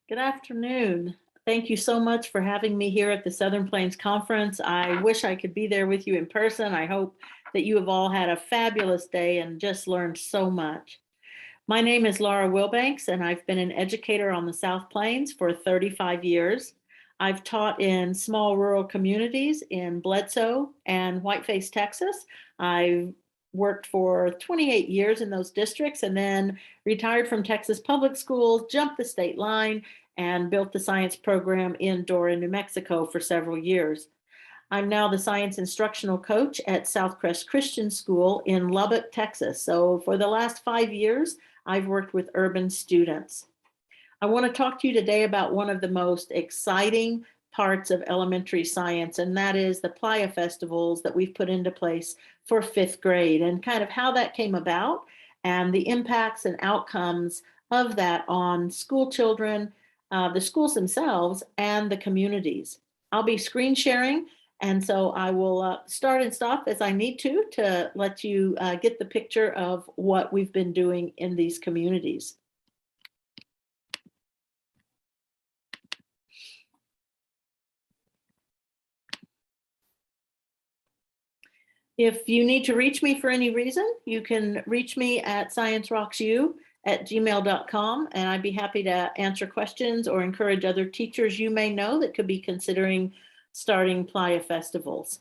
Good afternoon. Thank you so much for having me here at the Southern Plains Conference. I wish I could be there with you in person. I hope that you have all had a fabulous day and just learned so much. My name is Laura Wilbanks, and I've been an educator on the South Plains for 35 years. I've taught in small rural communities in Bledsoe and Whiteface, Texas. I've worked for 28 years in those districts and then retired from Texas public schools, jumped the state line, and built the science program in Dora, New Mexico for several years. I'm now the science instructional coach at Southcrest Christian School in Lubbock, Texas. So for the last 5 years, I've worked with urban students. I want to talk to you today about one of the most exciting parts of elementary science, and that is the Playa festivals that we've put into place for fifth grade and kind of how that came about and the impacts and outcomes of that on school children, the schools themselves, and the communities. I'll be screen sharing, and so I will start and stop as I need to let you get the picture of what we've been doing in these communities. If you need to reach me for any reason, you can reach me at sciencerocksyou@gmail.com, and I'd be happy to answer questions or encourage other teachers you may know that could be considering starting Playa festivals.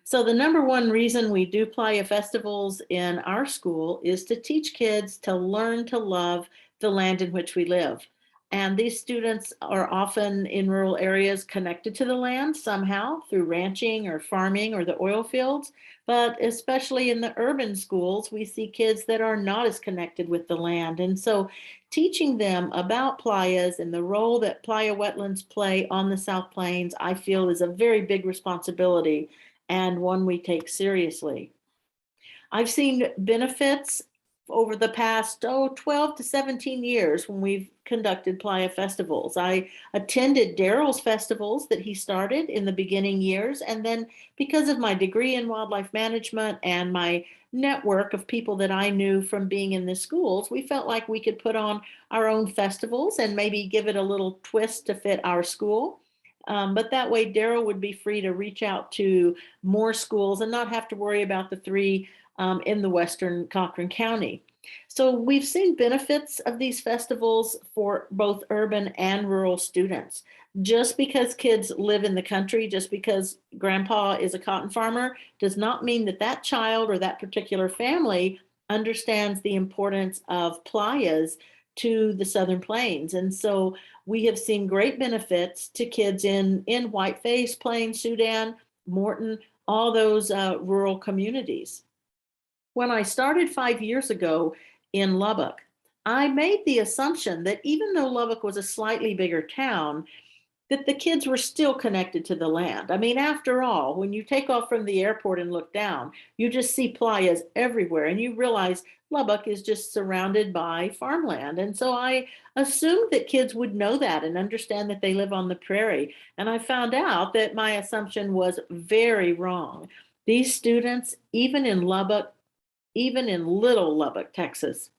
So the number one reason we do Playa festivals in our school is to teach kids to learn to love the land in which we live. And these students are often in rural areas connected to the land somehow through ranching or farming or the oil fields. But especially in the urban schools, we see kids that are not as connected with the land. And so teaching them about playas and the role that playa wetlands play on the South Plains, I feel is a very big responsibility and one we take seriously. I've seen benefits over the past 12 to 17 years when we've conducted Playa festivals. I attended Daryl's festivals that he started in the beginning years. And then because of my degree in wildlife management and my network of people that I knew from being in the schools, we felt like we could put on our own festivals and maybe give it a little twist to fit our school. But that way, Daryl would be free to reach out to more schools and not have to worry about the three in the Western Cochran County. So we've seen benefits of these festivals for both urban and rural students. Just because kids live in the country, just because grandpa is a cotton farmer, does not mean that that child or that particular family understands the importance of playas to the Southern Plains. And so we have seen great benefits to kids in Whiteface, Plains, Sudan, Morton, all those rural communities. When I started 5 years ago in Lubbock, I made the assumption that even though Lubbock was a slightly bigger town, that the kids were still connected to the land. I mean, after all, when you take off from the airport and look down, you just see playas everywhere and you realize Lubbock is just surrounded by farmland. And so I assumed that kids would know that and understand that they live on the prairie. And I found out that my assumption was very wrong. These students, even in Lubbock, even in little Lubbock, Texas,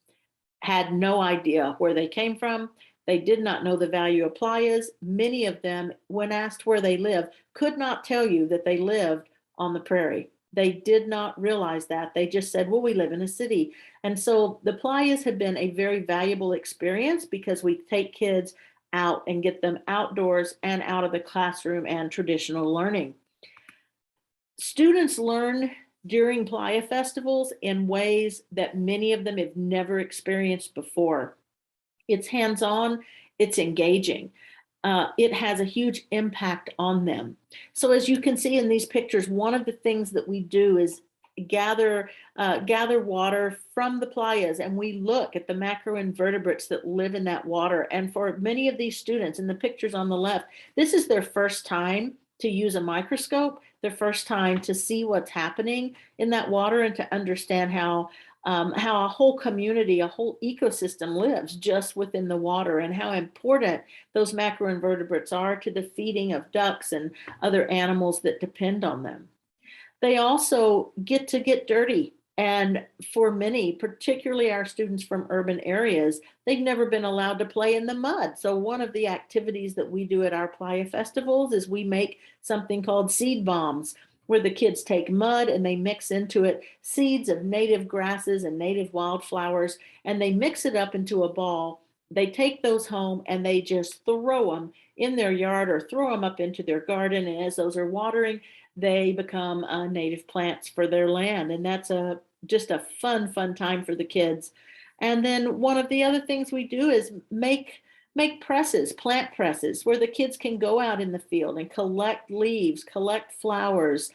had no idea where they came from. They did not know the value of playas. Many of them, when asked where they live, could not tell you that they lived on the prairie. They did not realize that. They just said, well, we live in a city. And so the playas have been a very valuable experience because we take kids out and get them outdoors and out of the classroom and traditional learning. Students learn during playa festivals in ways that many of them have never experienced before. It's hands-on, it's engaging. It has a huge impact on them. So as you can see in these pictures, one of the things that we do is gather water from the playas, and we look at the macroinvertebrates that live in that water. And for many of these students in the pictures on the left, this is their first time to use a microscope, their first time to see what's happening in that water and to understand how a whole community, a whole ecosystem lives just within the water and how important those macroinvertebrates are to the feeding of ducks and other animals that depend on them. They also get to get dirty And for many, particularly our students from urban areas, they've never been allowed to play in the mud. So one of the activities that we do at our playa festivals is we make something called seed bombs, where the kids take mud and they mix into it seeds of native grasses and native wildflowers, and they mix it up into a ball. They take those home and they just throw them in their yard or throw them up into their garden. And as those are watering, they become native plants for their land. And that's just a fun time for the kids. And then one of the other things we do is make presses, plant presses, where the kids can go out in the field and collect leaves, collect flowers,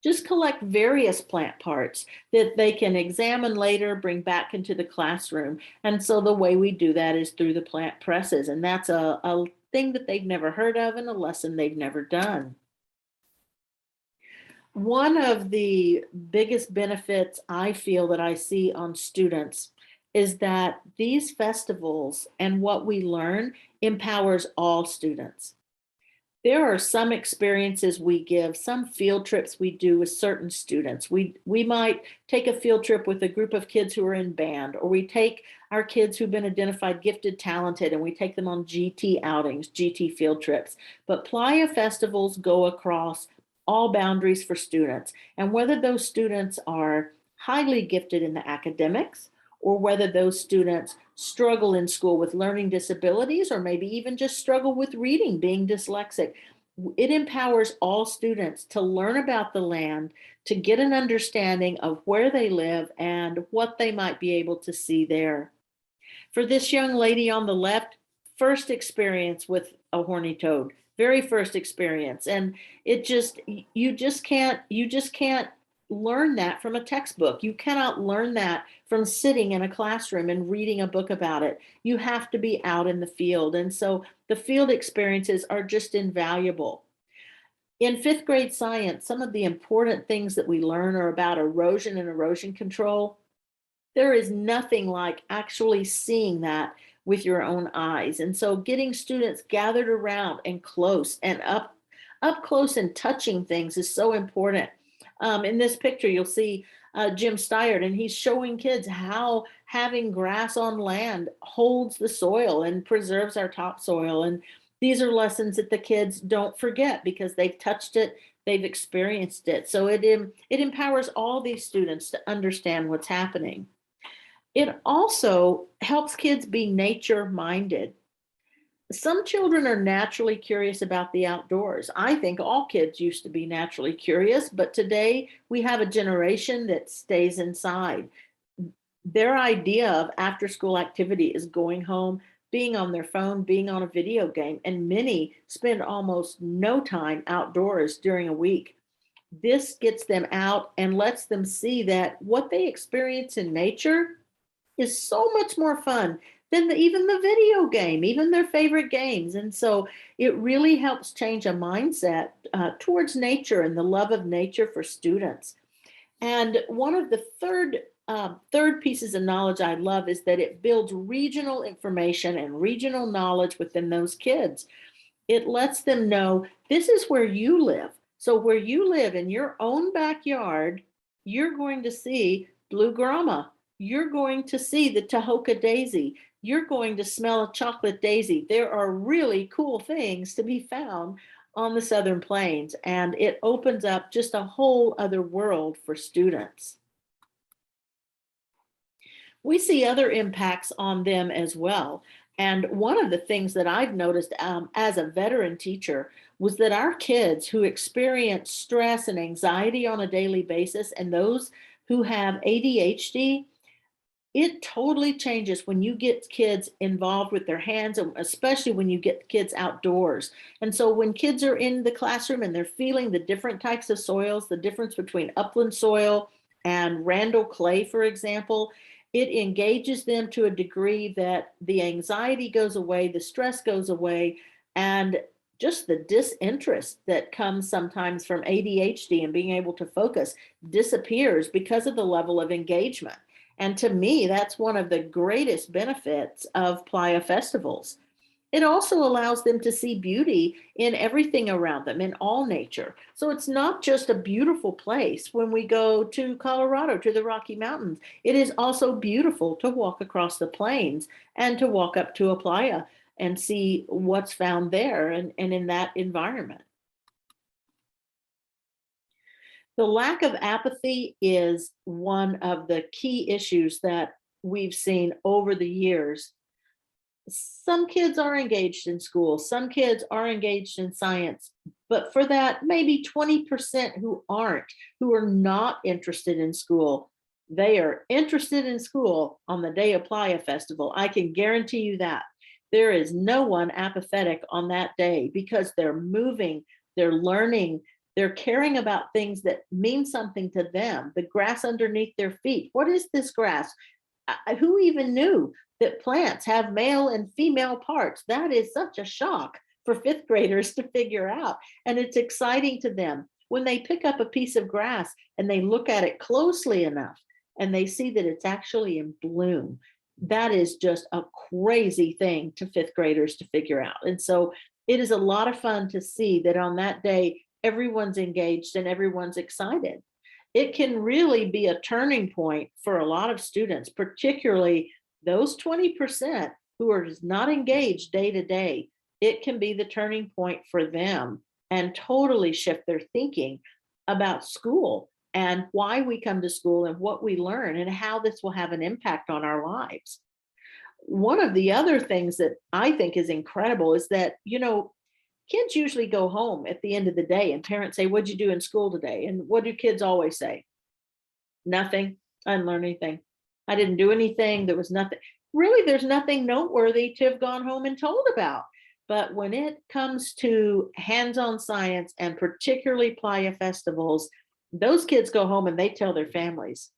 just collect various plant parts that they can examine later, bring back into the classroom. And so the way we do that is through the plant presses. And that's a thing that they've never heard of and a lesson they've never done. One of the biggest benefits I feel that I see on students is that these festivals and what we learn empowers all students. There are some experiences we give, some field trips we do with certain students. We might take a field trip with a group of kids who are in band, or we take our kids who've been identified gifted, talented, and we take them on GT outings, GT field trips. But playa festivals go across all boundaries for students. And whether those students are highly gifted in the academics, or whether those students struggle in school with learning disabilities, or maybe even just struggle with reading, being dyslexic, it empowers all students to learn about the land, to get an understanding of where they live and what they might be able to see there. For this young lady on the left, first experience with a horny toad, very first experience. And you just can't learn that from a textbook. You cannot learn that from sitting in a classroom and reading a book about it. You have to be out in the field. And so the field experiences are just invaluable. In fifth grade science, some of the important things that we learn are about erosion and erosion control. There is nothing like actually seeing that with your own eyes. And so getting students gathered around and close and up close and touching things is so important. In this picture, you'll see Jim Steyert, and he's showing kids how having grass on land holds the soil and preserves our topsoil. And these are lessons that the kids don't forget because they've touched it, they've experienced it. So it empowers all these students to understand what's happening. It also helps kids be nature-minded. Some children are naturally curious about the outdoors. I think all kids used to be naturally curious, but today we have a generation that stays inside. Their idea of after-school activity is going home, being on their phone, being on a video game, and many spend almost no time outdoors during a week. This gets them out and lets them see that what they experience in nature is so much more fun than even the video game, even their favorite games. And so it really helps change a mindset towards nature and the love of nature for students. And one of the third pieces of knowledge I love is that it builds regional information and regional knowledge within those kids. It lets them know this is where you live. So where you live in your own backyard, you're going to see blue grama. You're going to see the Tahoka daisy. You're going to smell a chocolate daisy. There are really cool things to be found on the Southern Plains, and it opens up just a whole other world for students. We see other impacts on them as well. And one of the things that I've noticed as a veteran teacher was that our kids who experience stress and anxiety on a daily basis, and those who have ADHD, it totally changes when you get kids involved with their hands, especially when you get kids outdoors. And so when kids are in the classroom and they're feeling the different types of soils, the difference between upland soil and Randall clay, for example, it engages them to a degree that the anxiety goes away, the stress goes away, and just the disinterest that comes sometimes from ADHD and being able to focus disappears because of the level of engagement. And to me, that's one of the greatest benefits of playa festivals. It also allows them to see beauty in everything around them, in all nature. So it's not just a beautiful place when we go to Colorado, to the Rocky Mountains. It is also beautiful to walk across the plains and to walk up to a playa and see what's found there and in that environment. The lack of apathy is one of the key issues that we've seen over the years. Some kids are engaged in school, some kids are engaged in science, but for that maybe 20% who aren't, who are not interested in school, they are interested in school on the day of Playa Festival. I can guarantee you that. There is no one apathetic on that day because they're moving, they're learning, they're caring about things that mean something to them. The grass underneath their feet. What is this grass? Who even knew that plants have male and female parts? That is such a shock for fifth graders to figure out. And it's exciting to them when they pick up a piece of grass and they look at it closely enough and they see that it's actually in bloom. That is just a crazy thing to fifth graders to figure out. And so it is a lot of fun to see that on that day, everyone's engaged and everyone's excited. It can really be a turning point for a lot of students, particularly those 20% who are just not engaged day to day. It can be the turning point for them and totally shift their thinking about school and why we come to school and what we learn and how this will have an impact on our lives. One of the other things that I think is incredible is that, kids usually go home at the end of the day and parents say, "What'd you do in school today?" And what do kids always say? Nothing. I didn't learn anything. I didn't do anything. There was nothing. Really, there's nothing noteworthy to have gone home and told about. But when it comes to hands-on science and particularly playa festivals, those kids go home and they tell their families.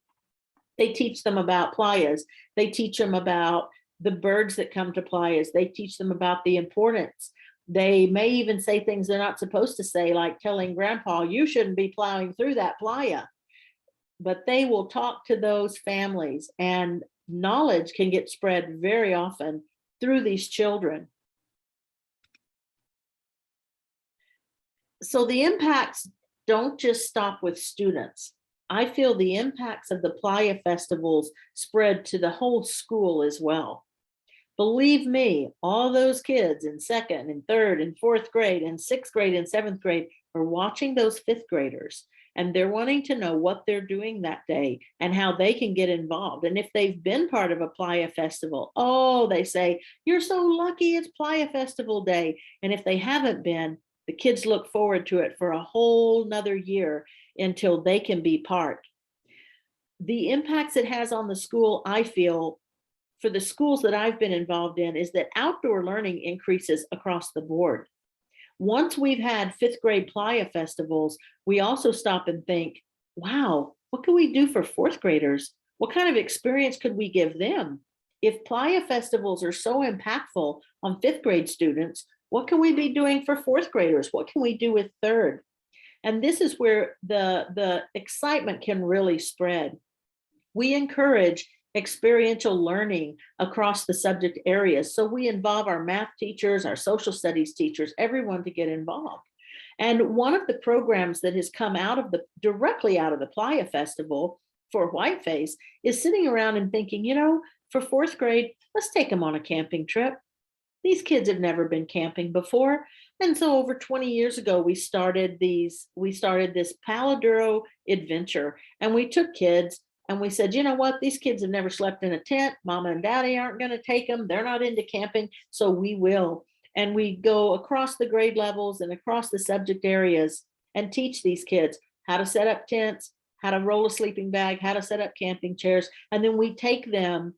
They teach them about playas. They teach them about the birds that come to playas. They teach them about the importance. They may even say things they're not supposed to say, like telling grandpa, "You shouldn't be plowing through that playa." But they will talk to those families, and knowledge can get spread very often through these children. So the impacts don't just stop with students. I feel the impacts of the playa festivals spread to the whole school as well. Believe me, all those kids in second and third and fourth grade and sixth grade and seventh grade are watching those fifth graders, and they're wanting to know what they're doing that day and how they can get involved. And if they've been part of a playa festival, oh, they say, "You're so lucky, it's playa festival day." And if they haven't been, the kids look forward to it for a whole nother year until they can be part. The impacts it has on the school, I feel, for the schools that I've been involved in, is that outdoor learning increases across the board. Once we've had fifth grade playa festivals, we also stop and think, wow, what can we do for fourth graders? What kind of experience could we give them? If playa festivals are so impactful on fifth grade students, what can we be doing for fourth graders? What can we do with third? And this is where the excitement can really spread. We encourage experiential learning across the subject areas. So we involve our math teachers, our social studies teachers, everyone to get involved. And one of the programs that has come directly out of the Playa Festival for Whiteface is sitting around and thinking, for fourth grade, let's take them on a camping trip. These kids have never been camping before. And so over 20 years ago, we started this Paladuro adventure, and we took kids and we said, you know what? These kids have never slept in a tent. Mama and daddy aren't going to take them. They're not into camping. So we will. And we go across the grade levels and across the subject areas and teach these kids how to set up tents, how to roll a sleeping bag, how to set up camping chairs. And then we take them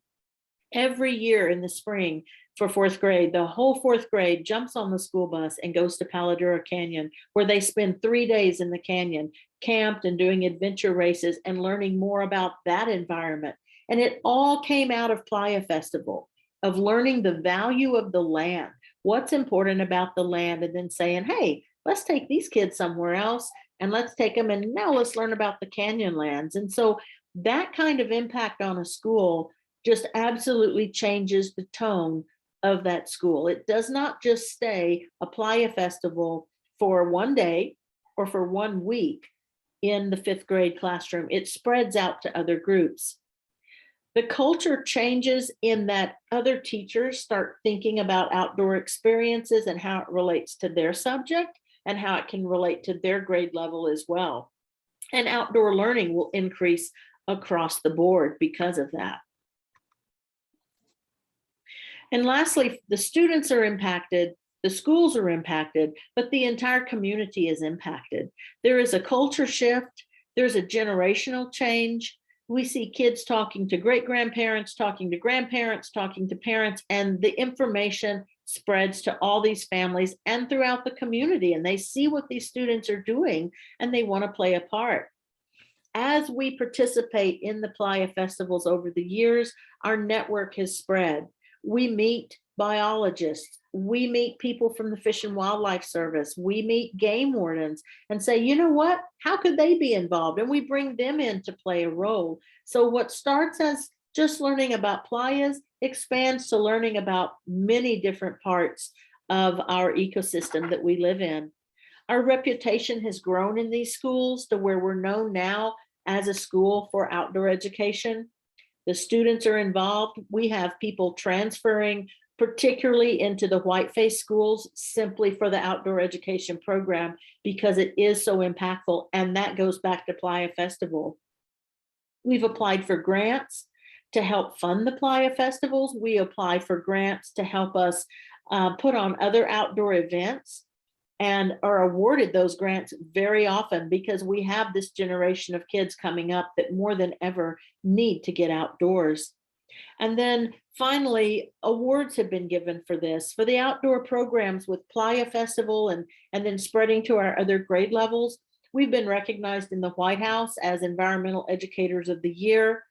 every year in the spring for fourth grade. The whole fourth grade jumps on the school bus and goes to Paladura Canyon, where they spend 3 days in the canyon, camped and doing adventure races and learning more about that environment. And it all came out of Playa Festival, of learning the value of the land, what's important about the land, and then saying, hey, let's take these kids somewhere else and let's take them, and now let's learn about the canyon lands. And so that kind of impact on a school just absolutely changes the tone of that school. It does not just stay a Playa Festival for one day or for 1 week in the 5th grade classroom. It spreads out to other groups. The culture changes in that other teachers start thinking about outdoor experiences and how it relates to their subject and how it can relate to their grade level as well. And outdoor learning will increase across the board because of that. And lastly, the students are impacted, the schools are impacted, but the entire community is impacted. There is a culture shift, there's a generational change. We see kids talking to great-grandparents, talking to grandparents, talking to parents, and the information spreads to all these families and throughout the community, and they see what these students are doing and they want to play a part. As we participate in the Playa festivals over the years, our network has spread. We meet biologists, we meet people from the Fish and Wildlife Service, we meet game wardens and say, you know what, how could they be involved? And we bring them in to play a role. So what starts as just learning about playas expands to learning about many different parts of our ecosystem that we live in. Our reputation has grown in these schools to where we're known now as a school for outdoor education. The students are involved. We have people transferring, particularly into the whiteface schools, simply for the outdoor education program because it is so impactful. And that goes back to Playa Festival. We've applied for grants to help fund the Playa festivals. We apply for grants to help us put on other outdoor events and are awarded those grants very often because we have this generation of kids coming up that more than ever need to get outdoors. And then finally, awards have been given for this, for the outdoor programs with Playa Festival and then spreading to our other grade levels. We've been recognized in the White House as Environmental Educators of the Year.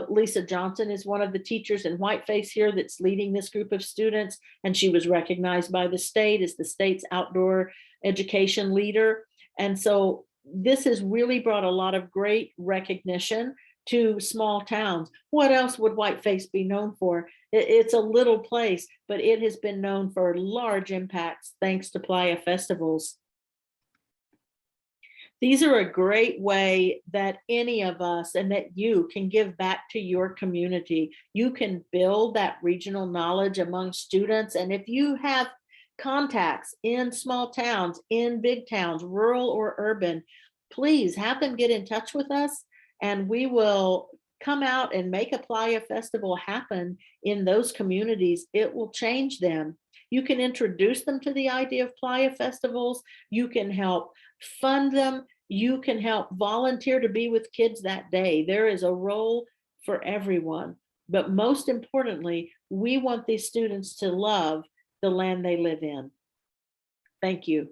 Lisa Johnson is one of the teachers in whiteface here that's leading this group of students, and she was recognized by the state as the state's outdoor education leader. And so this has really brought a lot of great recognition to small towns. What else would whiteface be known for? It's a little place, but it has been known for large impacts thanks to Playa festivals. These are a great way that any of us and that you can give back to your community. You can build that regional knowledge among students. And if you have contacts in small towns, in big towns, rural or urban, please have them get in touch with us and we will come out and make a Playa Festival happen in those communities. It will change them. You can introduce them to the idea of Playa festivals. You can help fund them. You can help volunteer to be with kids that day. There is a role for everyone. But most importantly, we want these students to love the land they live in. Thank you.